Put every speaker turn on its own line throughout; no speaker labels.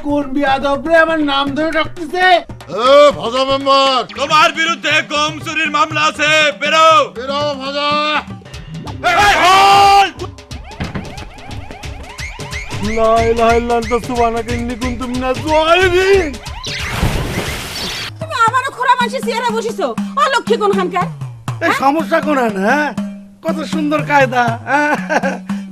কোন বিয়াদবরে আমার নাম ধরে ডাকতেছে?
ভাজা মেম্বার,
তোমার বিরুদ্ধে গম চুরির মামলা আছে, বেরো
বেরো ভাজা।
লা ইলাহা ইল্লাল্লাহ সুবহানাকা ইন্নী কুনতু মিনাজ জালিমিন।
তুমি আমারও খোরা মাসি চেহারা বসিছো অলক্ষী কোন হানকার?
এই সমস্যা কোন হ্যাঁ? কত সুন্দর কায়দা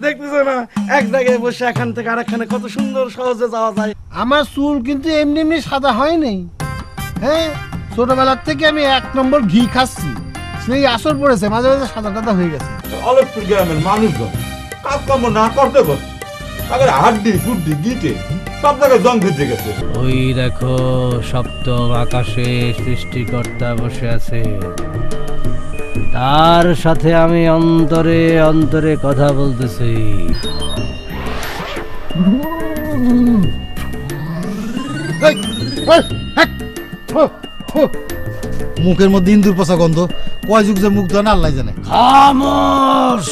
দেখতেছো না, এক জায়গায় বসে এখান থেকে আরেকখানে কত সুন্দর সহজে যাওয়া যায়। আমার চুল কিন্তু এমনি এমনি সাদা হয় নাই। হ্যাঁ, ছোটবেলার থেকে আমি 1 নম্বর ঘি খাচ্ছি, সেই আসর পড়েছে, মাঝে মাঝে সাদা টাদা হয়ে গেছে।
অলক্ষী গ্রামের মানুষজন কাজকর্ম না করতে করতে তাদের হাড্ডি ফুড্ডি গিটে সব জায়গায় জং ধরে গেছে।
ওই দেখো সপ্তম আকাশে সৃষ্টিকর্তা বসে আছে, তার সাথে আমি অন্তরে অন্তরে কথা বলতেছি।
মুখের মধ্যে ইন্দুর পচা গন্ধ, কয় যুগ যে মুখ ধোয়া না আল্লাহ জানে।
খামোশ!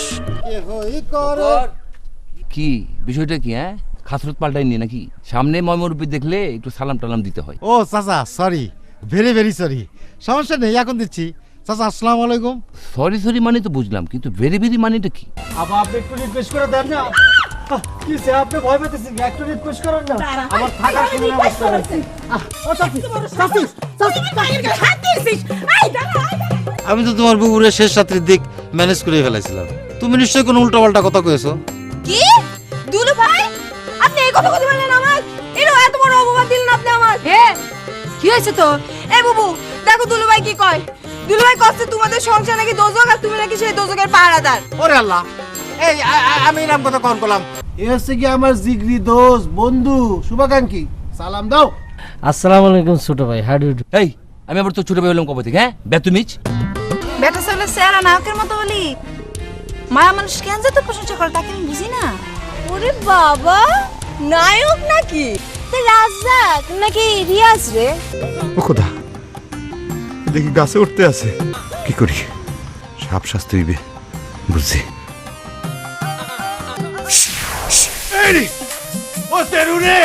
কি বিষয়টা কি? হ্যাঁ, খাসরত পাল্টাইনি নাকি? সামনে ময়মরূপী দেখলে একটু সালাম টালাম দিতে হয়।
ও চাচা, সরি, ভেরি ভেরি সরি। সমস্যা নেই, এখন দিচ্ছি। চাচা আসসালামু আলাইকুম।
সরি সরি মানে তো বুঝলাম, কিন্তু ভেরি ভেরি মানেটা কি?
আবার আপনি একটু রিকোয়েস্ট করে দেন না। কি সে আপনি ভয় পেতেছেন, একটু রিকোয়েস্ট করেন না। আমার থাকার সময় অবস্থা রয়েছে।
আমি তো তোমার বুকুরের শেষ রাত্রির দিক ম্যানেজ করে ফেলাইছিলাম। তুমি নিশ্চয়ই কোনো উল্টাপাল্টা কথা কয়েছো।
কি দুলু ভাই, আপনি এই কথা বলতে পারলেন আমার? এর এত বড় অপমান দিলেন আপনি আমার। কি হয়েছে তো? এই বাবু দেখো দুলু ভাই কি কয়। দুলু ভাই কষ্ট তোমাদের সংসার নাকি দোজক, আর তুমি নাকি সেই দোজকের পাহারাদার।
ওরে আল্লাহ, এই আমি নাম কথা কন করলাম।
এ হচ্ছে কি আমার জিগরি দোস্ত, বন্ধু, শুভাকাঙ্ক্ষী। সালাম দাও।
আসসালামু আলাইকুম ছোট ভাই, হাউ ডু। এই আমি আবার তো ছোট ভাই হলাম কবে থেকে? হ্যাঁ, বেতুমিজ
বেটা ছেলে চেহারা নায়কের মতো বলি, মায়া মানুষ কেন যে তো প্রশংসা করে তাকে আমি বুঝি না। ওরে বাবা, নায়ক নাকি? রাজ্জাক নাকি রিয়াজ রে?
ও খোদা, দেখি গাছে উঠতে আছে। কি করি, সাপ শাস্তি হইবে বুঝছি।
ও তেরুরে,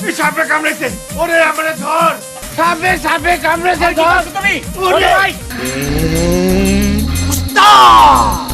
এই সাপে কামড়েছে। ওরে আমারে ধর, সাপে সাপে কামড়েছে, ধর তুমি। ওরে ভাই, উস্তাদ